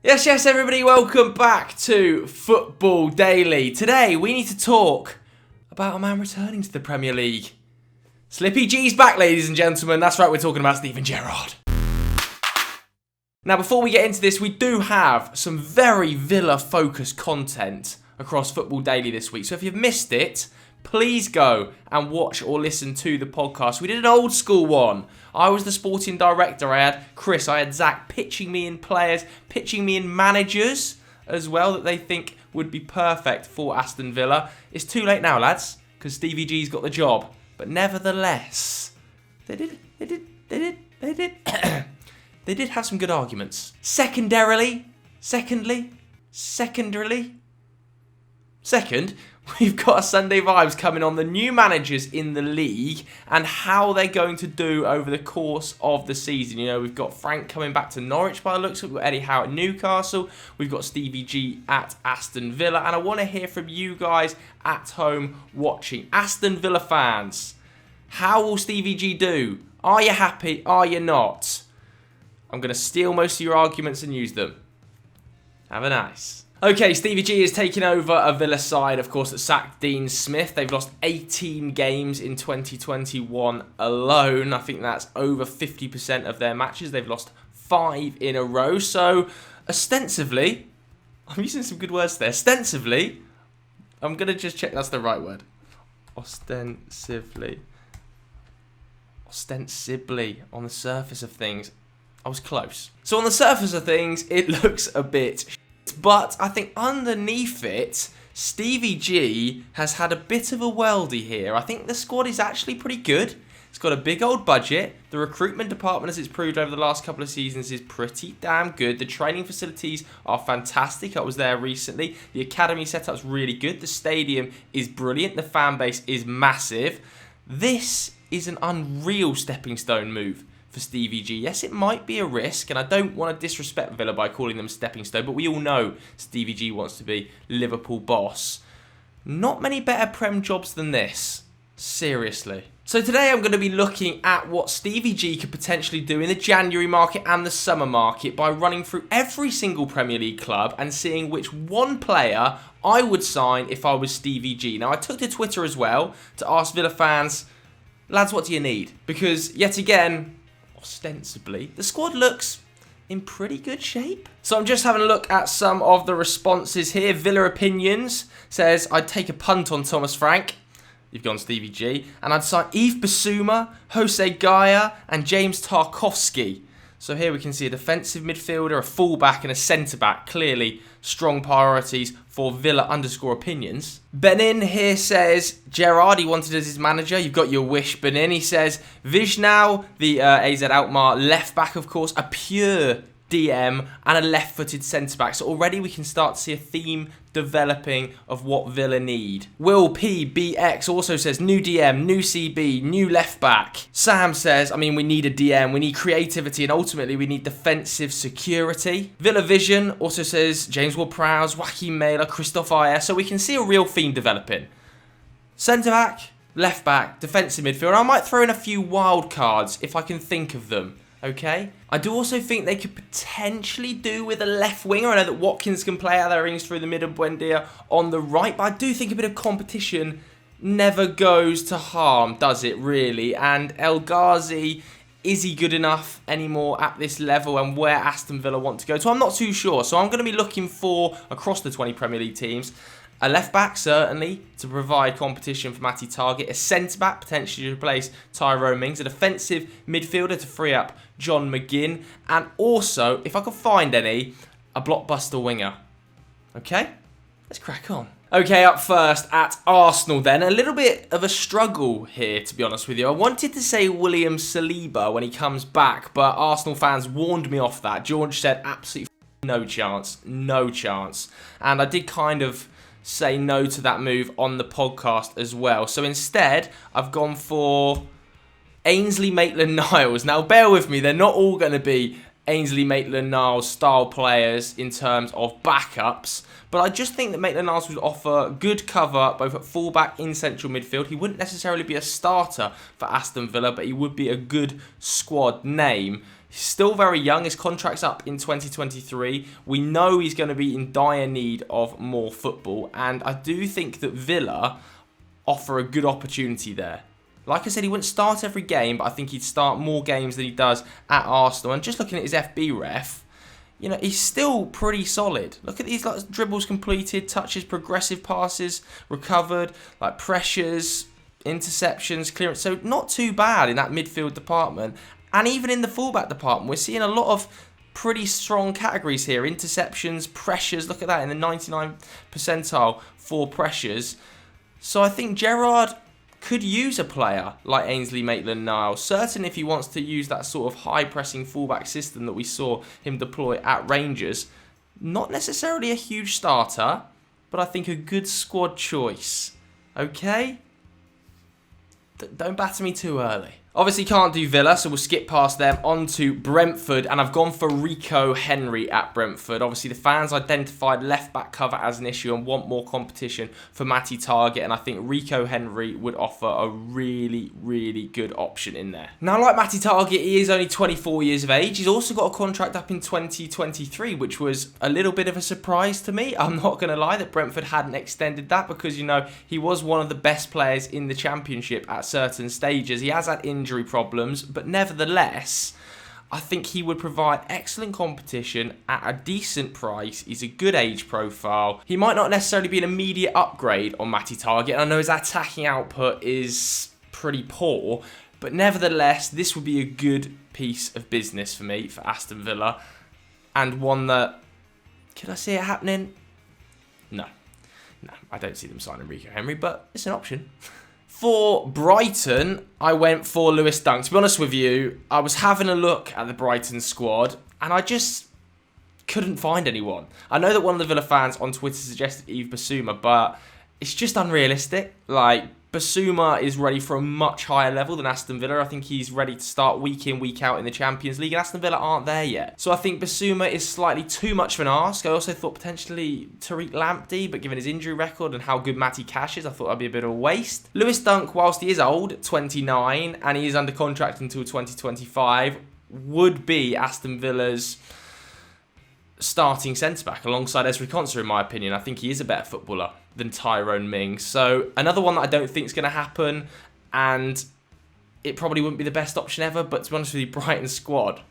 Yes, everybody, welcome back to Football Daily. Today, we need to talk about a man returning to the Premier League. Slippy G's back, ladies and gentlemen. That's right, we're talking about Steven Gerrard. Now, before we get into this, we do have some very Villa-focused content across Football Daily this week. So if you've missed it, please go and watch or listen to the podcast. We did an old school one. I was the sporting director. I had Chris, I had Zach pitching me in players, pitching me in managers as well that they think would be perfect for Aston Villa. It's too late now, lads, because Stevie G's got the job. But nevertheless, they did they did have some good arguments. Second, we've got a Sunday Vibes coming on the new managers in the league and how they're going to do over the course of the season. You know, we've got Frank coming back to Norwich by the looks of it. We've got Eddie Howe at Newcastle. We've got Stevie G at Aston Villa. And I want to hear from you guys at home watching. Aston Villa fans, how will Stevie G do? Are you happy? Are you not? I'm going to steal most of your arguments and use them. Have a nice. Okay, Stevie G is taking over a Villa side, of course, that sacked Dean Smith. They've lost 18 games in 2021 alone. I think that's over 50% of their matches. They've lost 5 in a row. So, ostensibly, I'm using some good words there. Ostensibly, I'm going to just check that's the right word. Ostensibly, on the surface of things, I was close. So, on the surface of things, it looks a bit but I think underneath it, Stevie G has had a bit of a worldie here. I think the squad is actually pretty good. It's got a big old budget. The recruitment department, as it's proved over the last couple of seasons, is pretty damn good. The training facilities are fantastic. I was there recently. The academy setup's really good. The stadium is brilliant. The fan base is massive. This is an unreal stepping stone move for Stevie G. Yes, it might be a risk, and I don't want to disrespect Villa by calling them stepping stone, but we all know Stevie G wants to be Liverpool boss. Not many better Prem jobs than this. Seriously. So today I'm going to be looking at what Stevie G could potentially do in the January market and the summer market by running through every single Premier League club and seeing which one player I would sign if I was Stevie G. Now, I took to Twitter as well to ask Villa fans, lads, what do you need? Because, yet again, ostensibly, the squad looks in pretty good shape. So I'm just having a look at some of the responses here. Villa Opinions says, I'd take a punt on Thomas Frank. You've gone Stevie G. And I'd sign Yves Bissouma, Jose Gaya, and James Tarkowski. So here we can see a defensive midfielder, a fullback, and a centre-back. Clearly strong priorities for Villa_opinions. Benin here says, Gerrard, he wanted as his manager. You've got your wish, Benin. He says, Vijnau, the AZ Alkmaar left-back, of course, a pure DM and a left-footed centre-back. So already we can start to see a theme developing of what Villa need. Will PBX also says, new DM, new CB, new left-back. Sam says, we need a DM, we need creativity, and ultimately we need defensive security. Villa Vision also says, James Ward-Prowse, Joachim Mailer, Christoph Ayer. So we can see a real theme developing. Centre-back, left-back, defensive midfielder. I might throw in a few wild cards if I can think of them. Okay. I do also think they could potentially do with a left winger. I know that Watkins can play out their rings through the mid and Buendia on the right, but I do think a bit of competition never goes to harm, does it really? And El Ghazi, is he good enough anymore at this level and where Aston Villa want to go? So I'm not too sure. So I'm going to be looking for, across the 20 Premier League teams, a left-back, certainly, to provide competition for Matty Targett. A centre-back, potentially to replace Tyrone Mings. A defensive midfielder to free up John McGinn. And also, if I can find any, a blockbuster winger. Okay? Let's crack on. Okay, up first at Arsenal then. A little bit of a struggle here, to be honest with you. I wanted to say William Saliba when he comes back, but Arsenal fans warned me off that. George said absolutely no chance. No chance. And I did kind of say no to that move on the podcast as well. So instead, I've gone for Ainsley Maitland-Niles. Now, bear with me, they're not all going to be Ainsley Maitland-Niles style players in terms of backups, but I just think that Maitland-Niles would offer good cover both at fullback in central midfield. He wouldn't necessarily be a starter for Aston Villa, but he would be a good squad name. He's still very young. His contract's up in 2023. We know he's going to be in dire need of more football. And I do think that Villa offer a good opportunity there. Like I said, he wouldn't start every game, but I think he'd start more games than he does at Arsenal. And just looking at his FB ref, you know, he's still pretty solid. Look at these like dribbles completed, touches, progressive passes, recovered, like pressures, interceptions, clearance. So not too bad in that midfield department. And even in the fullback department, we're seeing a lot of pretty strong categories here. Interceptions, pressures, look at that, in the 99th percentile for pressures. So I think Gerrard could use a player like Ainsley Maitland-Niles. Certainly if he wants to use that sort of high-pressing fullback system that we saw him deploy at Rangers. Not necessarily a huge starter, but I think a good squad choice. Okay? Don't batter me too early. Obviously can't do Villa, so we'll skip past them. On to Brentford, and I've gone for Rico Henry at Brentford. Obviously the fans identified left-back cover as an issue and want more competition for Matty Targett, and I think Rico Henry would offer a really, really good option in there. Now, like Matty Targett, he is only 24 years of age. He's also got a contract up in 2023, which was a little bit of a surprise to me. I'm not going to lie that Brentford hadn't extended that because, you know, he was one of the best players in the Championship at certain stages. He has had injury problems, but nevertheless, I think he would provide excellent competition at a decent price. He's a good age profile. He might not necessarily be an immediate upgrade on Matty Targett, and I know his attacking output is pretty poor, but nevertheless, this would be a good piece of business for me, for Aston Villa, and one that, could I see it happening? No, I don't see them signing Rico Henry, but it's an option. For Brighton, I went for Lewis Dunk. To be honest with you, I was having a look at the Brighton squad and I just couldn't find anyone. I know that one of the Villa fans on Twitter suggested Yves Bissouma, but it's just unrealistic. Like, Bissouma is ready for a much higher level than Aston Villa. I think he's ready to start week in, week out in the Champions League, and Aston Villa aren't there yet. So I think Bissouma is slightly too much of an ask. I also thought potentially Tariq Lamptey, but given his injury record and how good Matty Cash is, I thought that'd be a bit of a waste. Lewis Dunk, whilst he is old, 29, and he is under contract until 2025, would be Aston Villa's starting centre-back alongside Ezri Konsa, in my opinion. I think he is a better footballer than Tyrone Mings. So another one that I don't think is going to happen, and it probably wouldn't be the best option ever, but to be honest with you, Brighton's squad,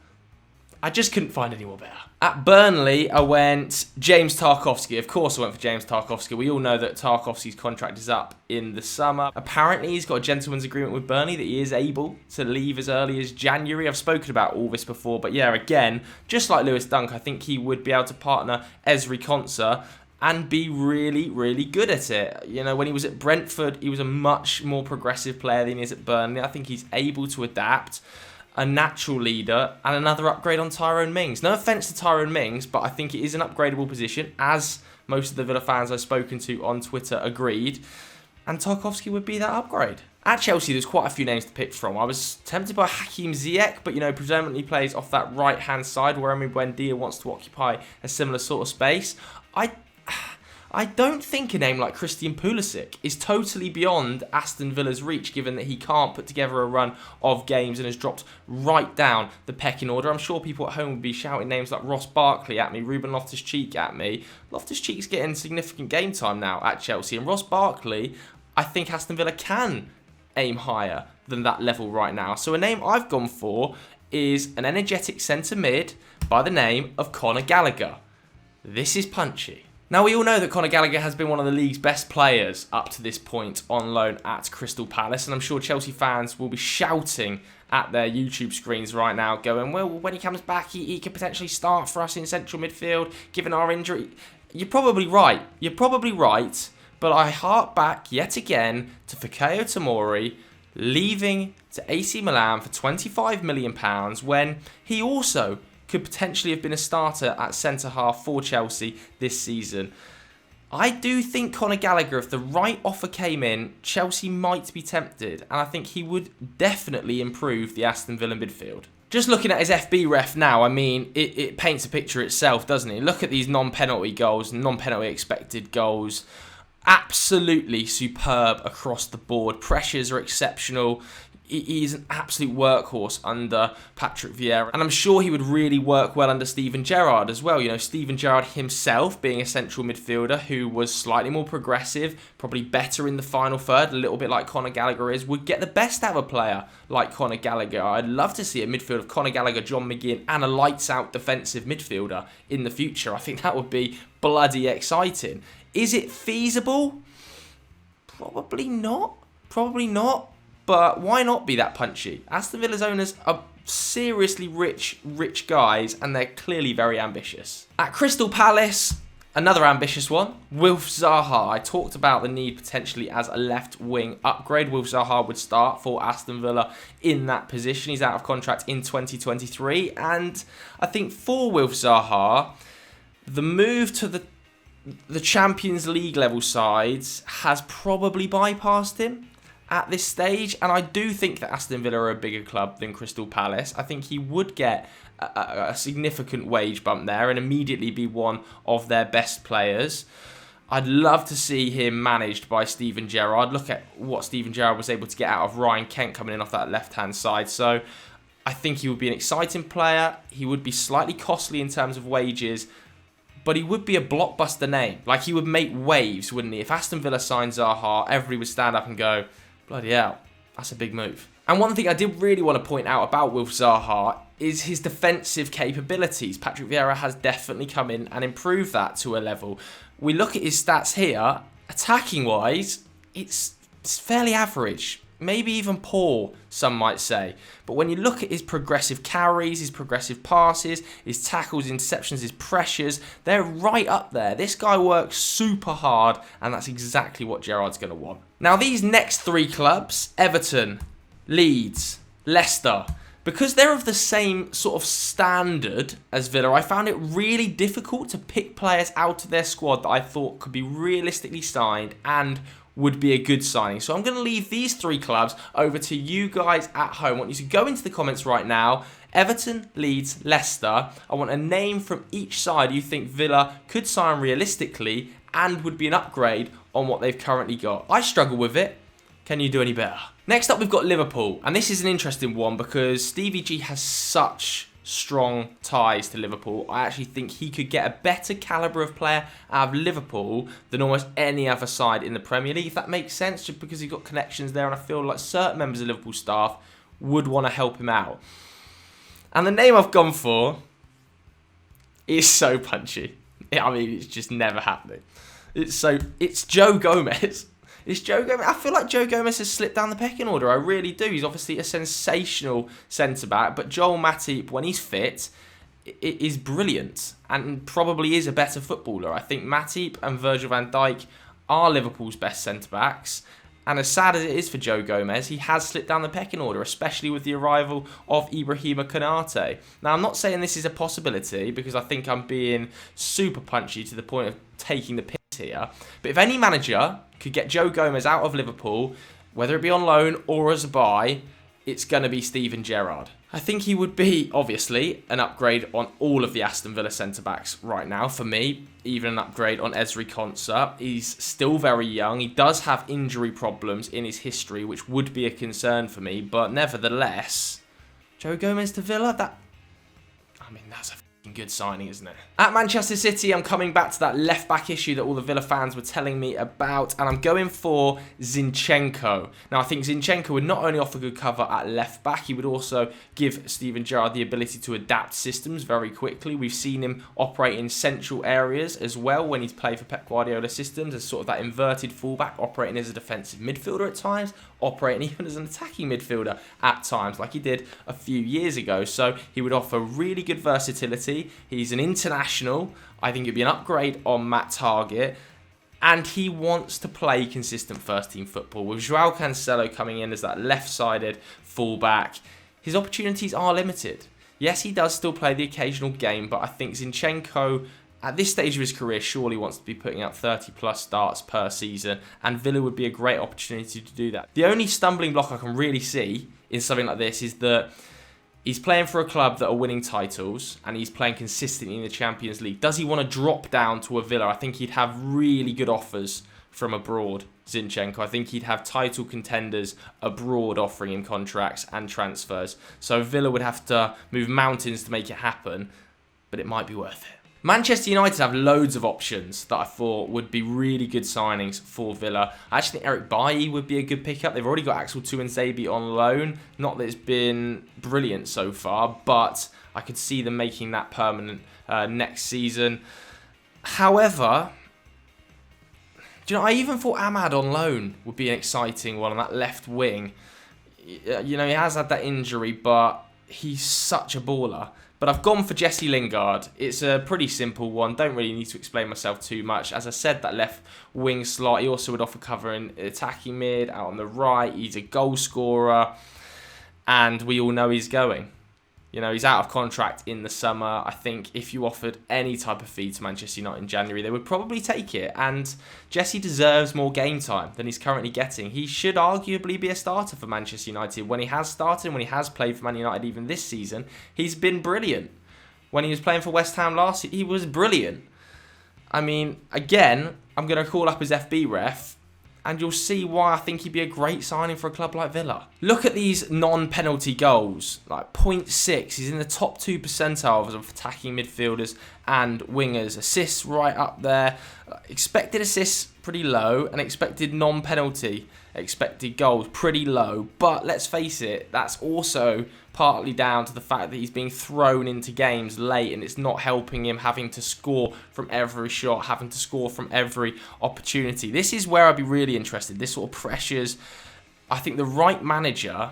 I just couldn't find anyone better. At Burnley, I went James Tarkowski. Of course I went for James Tarkowski. We all know that Tarkowski's contract is up in the summer. Apparently he's got a gentleman's agreement with Burnley that he is able to leave as early as January. I've spoken about all this before, but yeah, again, just like Lewis Dunk, I think he would be able to partner Ezri Konsa and be really, really good at it. You know, when he was at Brentford, he was a much more progressive player than he is at Burnley. I think he's able to adapt, a natural leader, and another upgrade on Tyrone Mings. No offence to Tyrone Mings, but I think it is an upgradable position, as most of the Villa fans I've spoken to on Twitter agreed, and Tarkowski would be that upgrade. At Chelsea, there's quite a few names to pick from. I was tempted by Hakim Ziyech, but, you know, predominantly plays off that right-hand side, where Emi Buendia wants to occupy a similar sort of space. I don't think a name like Christian Pulisic is totally beyond Aston Villa's reach, given that he can't put together a run of games and has dropped right down the pecking order. I'm sure people at home would be shouting names like Ross Barkley at me, Ruben Loftus-Cheek at me. Loftus-Cheek's getting significant game time now at Chelsea, and Ross Barkley, I think Aston Villa can aim higher than that level right now. So a name I've gone for is an energetic centre mid by the name of Conor Gallagher. This is punchy. Now, we all know that Conor Gallagher has been one of the league's best players up to this point on loan at Crystal Palace, and I'm sure Chelsea fans will be shouting at their YouTube screens right now, going, well, when he comes back, he could potentially start for us in central midfield, given our injury. You're probably right. But I hark back yet again to Fikayo Tomori leaving to AC Milan for £25 million when he also could potentially have been a starter at centre-half for Chelsea this season. I do think Conor Gallagher, if the right offer came in, Chelsea might be tempted, and I think he would definitely improve the Aston Villa midfield. Just looking at his FB ref now, I mean, it paints a picture itself, doesn't it? Look at these non-penalty goals, non-penalty expected goals. Absolutely superb across the board. Pressures are exceptional. He's an absolute workhorse under Patrick Vieira, and I'm sure he would really work well under Steven Gerrard as well. You know, Steven Gerrard himself being a central midfielder who was slightly more progressive, probably better in the final third, a little bit like Conor Gallagher is, would get the best out of a player like Conor Gallagher. I'd love to see a midfield of Conor Gallagher, John McGinn, and a lights-out defensive midfielder in the future. I think that would be bloody exciting. Is it feasible? Probably not. Probably not. But why not be that punchy? Aston Villa's owners are seriously rich guys, and they're clearly very ambitious. At Crystal Palace, another ambitious one, Wilf Zaha. I talked about the need potentially as a left wing upgrade. Wilf Zaha would start for Aston Villa in that position. He's out of contract in 2023, and I think for Wilf Zaha, the move to the Champions League level sides has probably bypassed him at this stage, and I do think that Aston Villa are a bigger club than Crystal Palace. I think he would get a significant wage bump there and immediately be one of their best players. I'd love to see him managed by Steven Gerrard. Look at what Steven Gerrard was able to get out of Ryan Kent coming in off that left-hand side. So I think he would be an exciting player. He would be slightly costly in terms of wages, but he would be a blockbuster name. Like, he would make waves, wouldn't he? If Aston Villa signed Zaha, everybody would stand up and go, bloody hell, that's a big move. And one thing I did really want to point out about Wilf Zaha is his defensive capabilities. Patrick Vieira has definitely come in and improved that to a level. We look at his stats here, attacking-wise, it's fairly average. Maybe even poor, some might say. But when you look at his progressive carries, his progressive passes, his tackles, interceptions, his pressures, they're right up there. This guy works super hard, and that's exactly what Gerrard's going to want. Now, these next three clubs, Everton, Leeds, Leicester, because they're of the same sort of standard as Villa, I found it really difficult to pick players out of their squad that I thought could be realistically signed and would be a good signing. So I'm going to leave these three clubs over to you guys at home. I want you to go into the comments right now. Everton, Leeds, Leicester. I want a name from each side you think Villa could sign realistically and would be an upgrade on what they've currently got. I struggle with it. Can you do any better? Next up, we've got Liverpool. And this is an interesting one because Stevie G has such strong ties to Liverpool. I actually think he could get a better calibre of player out of Liverpool than almost any other side in the Premier League, if that makes sense, just because he's got connections there, and I feel like certain members of Liverpool staff would want to help him out. And the name I've gone for is so punchy. I mean, it's just never happening. It's Joe Gomez. It's Joe Gomez. I feel like Joe Gomez has slipped down the pecking order. I really do. He's obviously a sensational centre-back, but Joel Matip, when he's fit, is brilliant and probably is a better footballer. I think Matip and Virgil van Dijk are Liverpool's best centre-backs. And as sad as it is for Joe Gomez, he has slipped down the pecking order, especially with the arrival of Ibrahima Konate. Now, I'm not saying this is a possibility because I think I'm being super punchy to the point of taking the piss here. But if any manager could get Joe Gomez out of Liverpool, whether it be on loan or as a buy, it's going to be Steven Gerrard. I think he would be, obviously, an upgrade on all of the Aston Villa centre-backs right now. For me, even an upgrade on Ezri Konsa. He's still very young. He does have injury problems in his history, which would be a concern for me. But nevertheless, Joe Gomez to Villa, that's a good signing, isn't it? At Manchester City, I'm coming back to that left-back issue that all the Villa fans were telling me about, and I'm going for Zinchenko. Now, I think Zinchenko would not only offer good cover at left-back, he would also give Steven Gerrard the ability to adapt systems very quickly. We've seen him operate in central areas as well when he's played for Pep Guardiola systems as sort of that inverted fullback, operating as a defensive midfielder at times, operating even as an attacking midfielder at times, like he did a few years ago. So he would offer really good versatility. He's an international. I think it'd be an upgrade on Matt Targett. And he wants to play consistent first-team football. With João Cancelo coming in as that left-sided fullback, his opportunities are limited. Yes, he does still play the occasional game, but I think Zinchenko, at this stage of his career, surely wants to be putting out 30-plus starts per season, and Villa would be a great opportunity to do that. The only stumbling block I can really see in something like this is that he's playing for a club that are winning titles and he's playing consistently in the Champions League. Does he want to drop down to a Villa? I think he'd have really good offers from abroad, Zinchenko. I think he'd have title contenders abroad offering him contracts and transfers. So Villa would have to move mountains to make it happen, but it might be worth it. Manchester United have loads of options that I thought would be really good signings for Villa. I actually think Eric Bailly would be a good pickup. They've already got Axel Tuanzebe on loan. Not that it's been brilliant so far, but I could see them making that permanent next season. However, do you know, I even thought Ahmad on loan would be an exciting one on that left wing. You know, he has had that injury, but he's such a baller. But I've gone for Jesse Lingard. It's a pretty simple one. Don't really need to explain myself too much. As I said, that left wing slot, he also would offer cover in attacking mid, out on the right. He's a goal scorer. And we all know he's going. You know, he's out of contract in the summer. I think if you offered any type of fee to Manchester United in January, they would probably take it. And Jesse deserves more game time than he's currently getting. He should arguably be a starter for Manchester United. When he has started, when he has played for Man United even this season, he's been brilliant. When he was playing for West Ham last year, he was brilliant. I mean, again, I'm going to call up his FB ref, and you'll see why I think he'd be a great signing for a club like Villa. Look at these non-penalty goals, like 0.6. He's in the top 2 percentiles of attacking midfielders and wingers. Assists right up there. Expected assists pretty low, and expected non-penalty expected goals pretty low. But let's face it, that's also partly down to the fact that he's being thrown into games late and it's not helping him having to score from every shot, having to score from every opportunity. This is where I'd be really interested. This sort of pressures. I think the right manager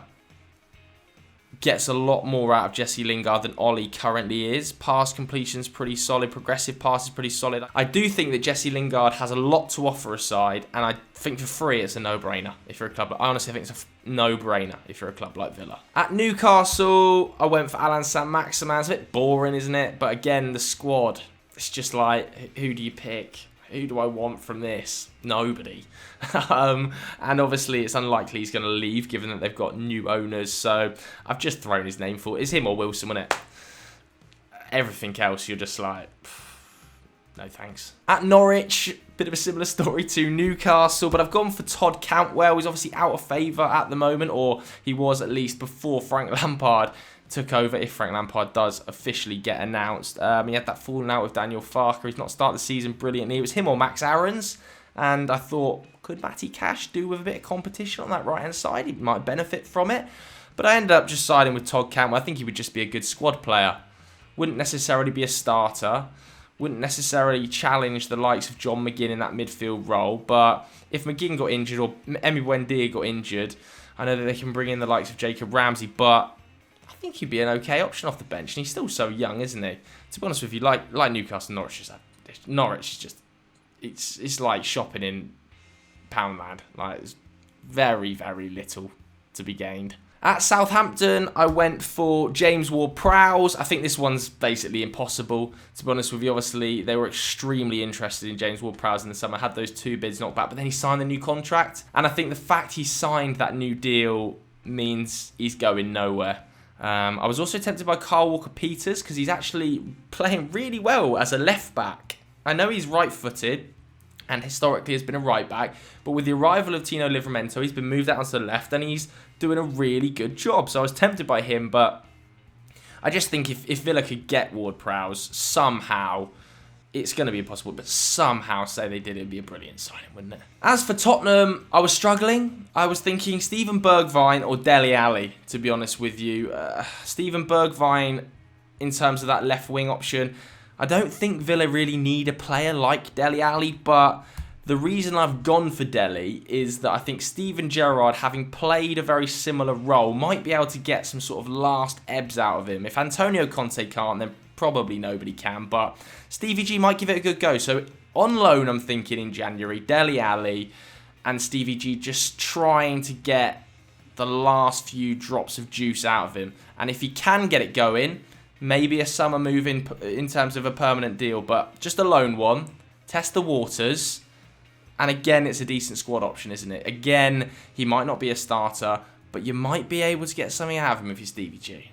gets a lot more out of Jesse Lingard than Ollie currently is. Pass completion's pretty solid. Progressive pass is pretty solid. I do think that Jesse Lingard has a lot to offer a side, and I think for free it's a no-brainer if you're a club. I honestly think it's a no-brainer if you're a club like Villa. At Newcastle, I went for Alan Saint-Maximin. It's a bit boring, isn't it? But again, the squad, it's just like, who do you pick? Who do I want from this? Nobody. And obviously it's unlikely he's going to leave given that they've got new owners. So I've just thrown his name for it. It's him or Wilson, wasn't it? Everything else you're just like, no thanks. At Norwich, bit of a similar story to Newcastle, but I've gone for Todd Cantwell. He's obviously out of favour at the moment, or he was at least before Frank Lampard took over, if Frank Lampard does officially get announced. He had that falling out with Daniel Farke. He's not started the season brilliantly. It was him or Max Aarons, and I thought, could Matty Cash do with a bit of competition on that right-hand side? He might benefit from it. But I ended up just siding with Todd Cantwell. I think he would just be a good squad player. Wouldn't necessarily be a starter. Wouldn't necessarily challenge the likes of John McGinn in that midfield role. But if McGinn got injured or Emi Buendia got injured, I know that they can bring in the likes of Jacob Ramsey, but I think he'd be an okay option off the bench. And he's still so young, isn't he? To be honest with you, like Newcastle and Norwich is just, it's like shopping in Poundland. Like, there's very, very little to be gained. At Southampton, I went for James Ward-Prowse. I think this one's basically impossible, to be honest with you. Obviously, they were extremely interested in James Ward-Prowse in the summer, had those 2 bids knocked back, but then he signed the new contract. And I think the fact he signed that new deal means he's going nowhere. I was also tempted by Kyle Walker-Peters because he's actually playing really well as a left-back. I know he's right-footed and historically has been a right-back, but with the arrival of Tino Livramento, he's been moved out onto the left and he's doing a really good job. So I was tempted by him, but I just think if Villa could get Ward-Prowse somehow, it's going to be impossible, but somehow say they did, it'd be a brilliant signing, wouldn't it? As for Tottenham, I was struggling. I was thinking Steven Bergwijn or Dele Alli, to be honest with you. Steven Bergwijn, in terms of that left wing option, I don't think Villa really need a player like Dele Alli, but the reason I've gone for Dele is that I think Steven Gerrard, having played a very similar role, might be able to get some sort of last ebbs out of him. If Antonio Conte can't, then probably nobody can, but Stevie G might give it a good go. So on loan, I'm thinking in January, Dele Alli and Stevie G just trying to get the last few drops of juice out of him. And if he can get it going, maybe a summer move in terms of a permanent deal, but just a loan one, test the waters. And again, it's a decent squad option, isn't it? Again, he might not be a starter, but you might be able to get something out of him if you're Stevie G.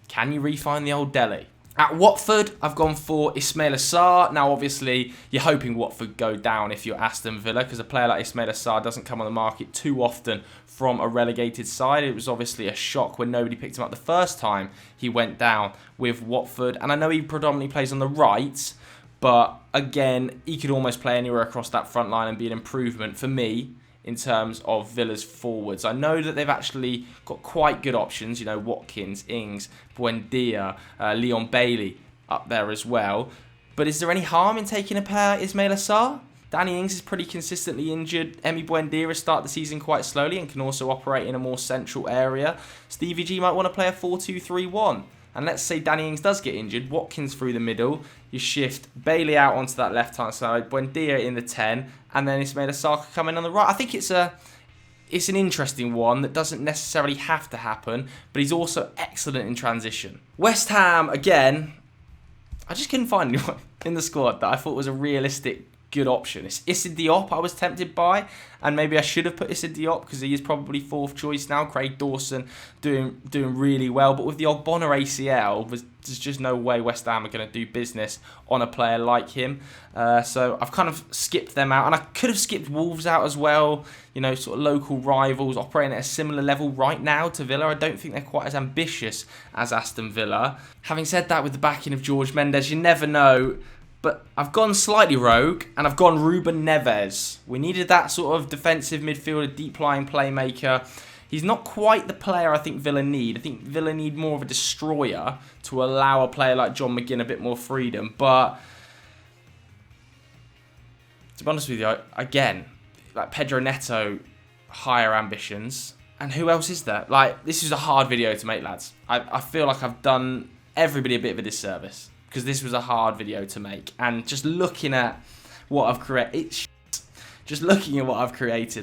Can you re-find the old Dele? At Watford, I've gone for Ismaila Sarr. Now, obviously, you're hoping Watford go down if you're Aston Villa, because a player like Ismaila Sarr doesn't come on the market too often from a relegated side. It was obviously a shock when nobody picked him up the first time he went down with Watford. And I know he predominantly plays on the right, but again, he could almost play anywhere across that front line and be an improvement for me in terms of Villa's forwards. I know that they've actually got quite good options, Watkins, Ings, Buendia, Leon Bailey up there as well. But is there any harm in taking a pair Ismaila Sarr? Danny Ings is pretty consistently injured. Emi Buendia has started the season quite slowly and can also operate in a more central area. Stevie G might want to play a 4-2-3-1. And let's say Danny Ings does get injured, Watkins through the middle, you shift Bailey out onto that left-hand side, Buendia in the 10, and then Ismaila Sarr come in on the right. I think it's an interesting one that doesn't necessarily have to happen, but he's also excellent in transition. West Ham, again, I just couldn't find anyone in the squad that I thought was a realistic good option. It's Issa Diop I was tempted by, and maybe I should have put Issa Diop because he is probably fourth choice now. Craig Dawson doing really well, but with the Ogbonna ACL, there's just no way West Ham are going to do business on a player like him. So I've kind of skipped them out, and I could have skipped Wolves out as well. Sort of local rivals operating at a similar level right now to Villa. I don't think they're quite as ambitious as Aston Villa. Having said that, with the backing of George Mendes, you never know. But I've gone slightly rogue, and I've gone Ruben Neves. We needed that sort of defensive midfielder, deep-lying playmaker. He's not quite the player I think Villa need. I think Villa need more of a destroyer to allow a player like John McGinn a bit more freedom. But to be honest with you, again, like Pedro Neto, higher ambitions. And who else is there? This is a hard video to make, lads. I feel like I've done everybody a bit of a disservice, because this was a hard video to make. And just looking at what I've created,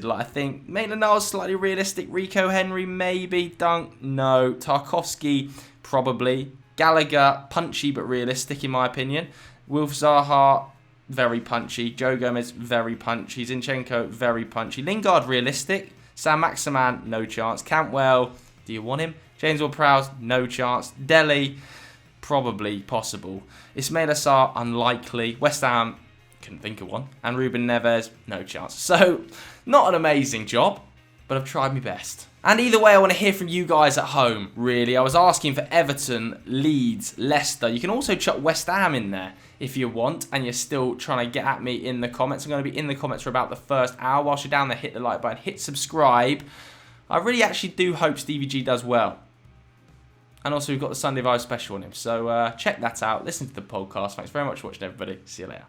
I think Maitland-Niles slightly realistic, Rico Henry maybe, Dunk no, Tarkovsky probably, Gallagher punchy but realistic in my opinion, Wilf Zaha very punchy, Joe Gomez very punchy, Zinchenko very punchy, Lingard realistic, Sam Maximan no chance, Cantwell do you want him? James Ward-Prowse no chance, Dele probably possible. Ismaila Sarr, unlikely. West Ham, couldn't think of one. And Ruben Neves, no chance. So, not an amazing job, but I've tried my best. And either way, I want to hear from you guys at home, really. I was asking for Everton, Leeds, Leicester. You can also chuck West Ham in there if you want, and you're still trying to get at me in the comments. I'm going to be in the comments for about the first hour. Whilst you're down there, hit the like button, hit subscribe. I really actually do hope Stevie G does well. And also, we've got the Sunday Vibe special on him. So check that out. Listen to the podcast. Thanks very much for watching, everybody. See you later.